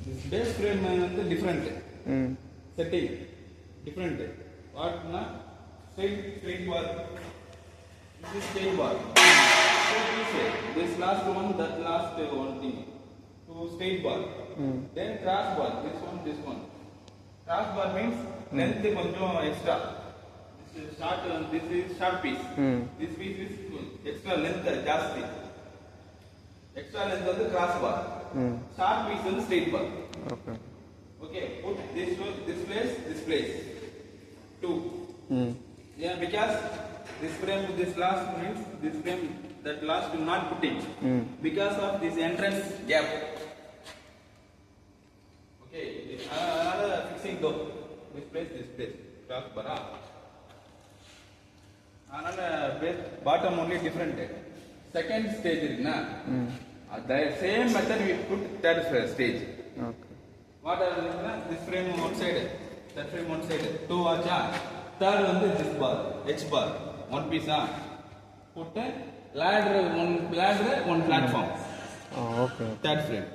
This base frame is different. Setting different. What na? Straight bar. This is straight bar. So this last one, that last one thing. So straight bar. Then cross bar. This one. Cross bar means length konjam extra. This is short piece. This piece is extra length jasti. Extra length of the cross bar. Short piece on the straight bar. Okay. Put this place. 2. Yeah, because this last means this frame that last do not put it because of this entrance gap. Okay. Another fixing door. This place. Cross bar. Another place bottom only different. Second stage is na. The same method we put third stage. Okay. What are this frame one side, that frame one side. 2 acha. Third one is this bar, H bar, one piece. Put a ladder, one platform. Okay. Third frame.